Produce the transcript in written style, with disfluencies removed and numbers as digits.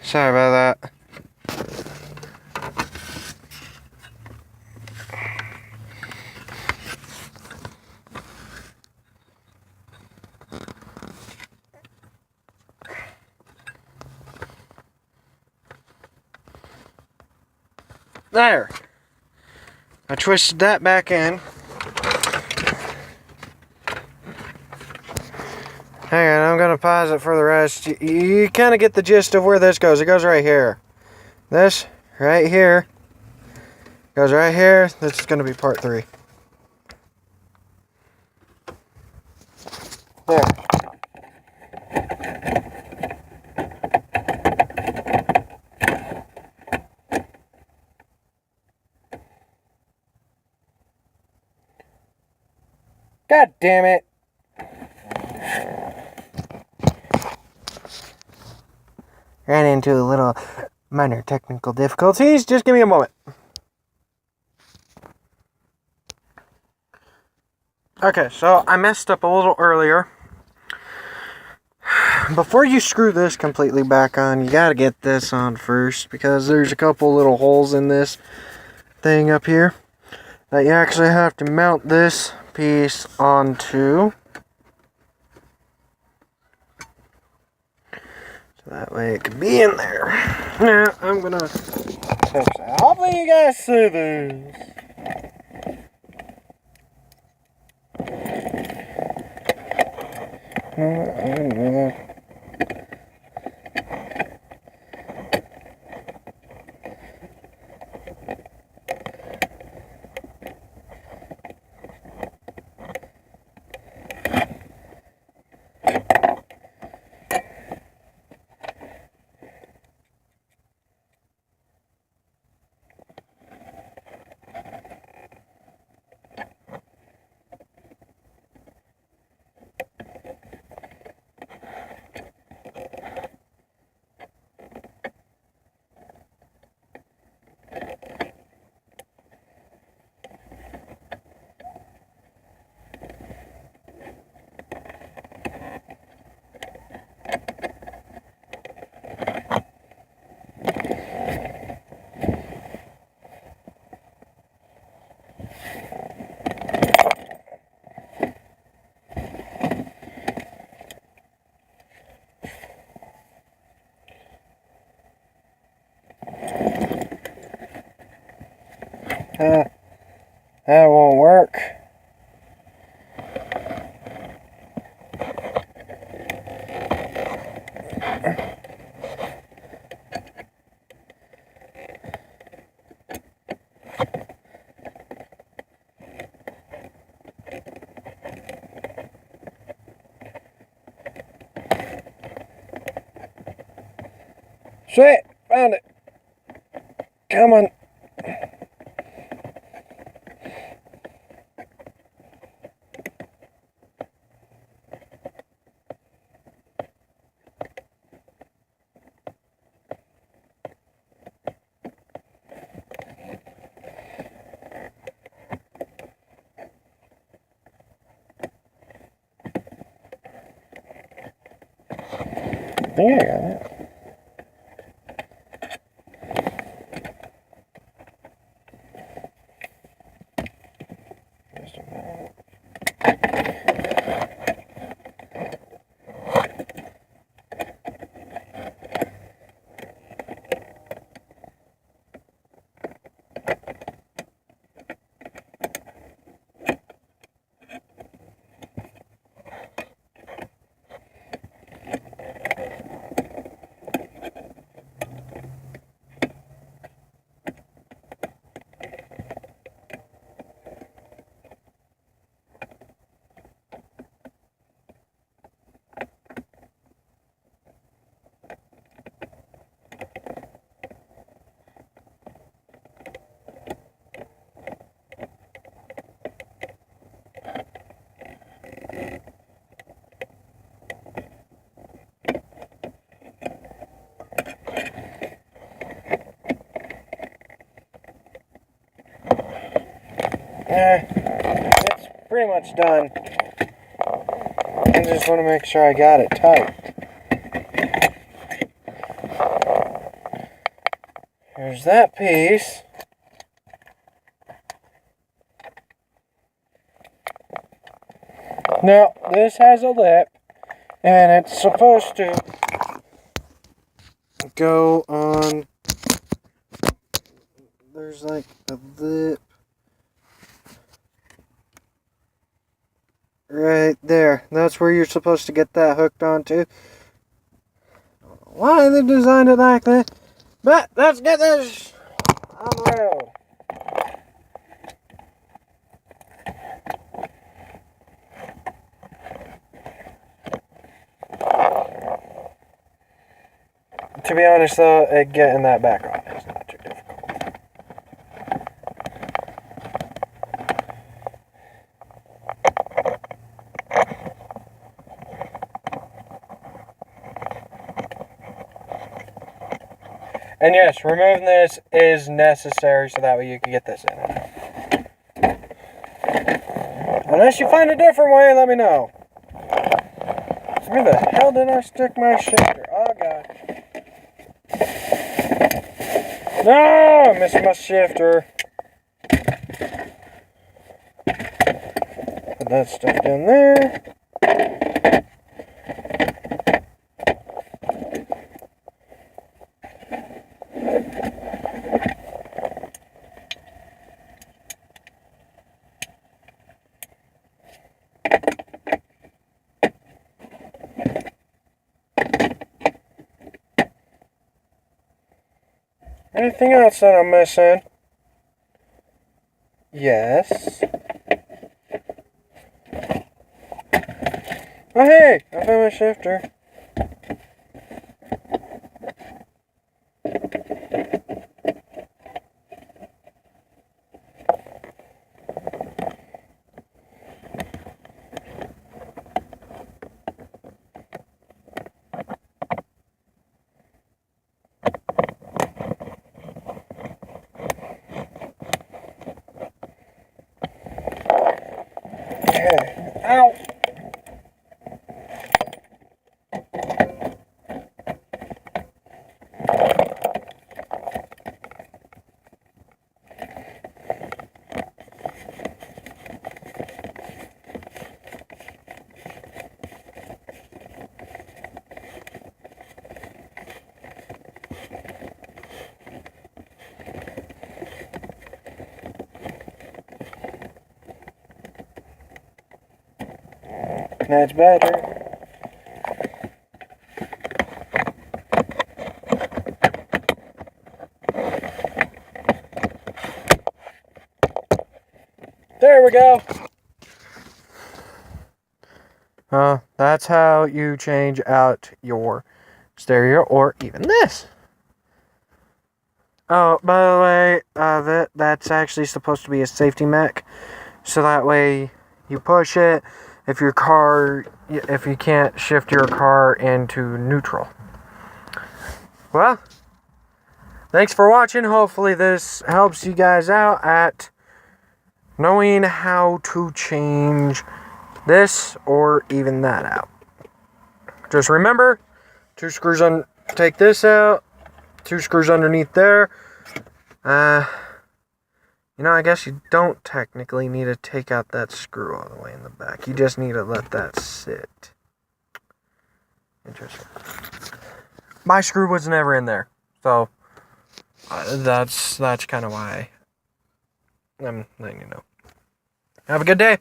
Sorry about that. There. I twisted that back in. Hang on, I'm gonna pause it for the rest. You kind of get the gist of where this goes. It goes right here. This right here goes right here. This is gonna be part 3. There. God damn it. Ran into a little minor technical difficulties. Just give me a moment. Okay, so I messed up a little earlier. Before you screw this completely back on, you gotta get this on first, because there's a couple little holes in this thing up here that you actually have to mount this piece onto. So that way it can be in there. Now, I'm gonna touch that. Hopefully you guys see this. That won't work. Sweet, found it. Come on. I think I got it. Just a minute. It's pretty much done. I just want to make sure I got it tight. there's that piece. Now, this has a lip, and it's supposed to go on. There's like a lip right there. That's where you're supposed to get that hooked onto. Why they designed it like that? But let's get this on the road. To be honest though, getting that back on is not too difficult. And yes, removing this is necessary so that way you can get this in. Unless you find a different way, let me know. Where the hell did I stick my shifter? Oh god. No, I missed my shifter. Put that stuff down there. Anything else that I'm missing? Yes. Oh hey, I found my shifter. Okay. Ow! That's better. There we go. That's how you change out your stereo or even this. Oh, by the way, that's actually supposed to be a safety mech. So that way you push it if you can't shift your car into neutral. Well, thanks for watching. Hopefully this helps you guys out at knowing how to change this or even that out. Just remember, 2 screws on, take this out, 2 screws underneath there. I guess you don't technically need to take out that screw all the way in the back. You just need to let that sit. Interesting. My screw was never in there, so that's kind of why I'm letting you know. Have a good day.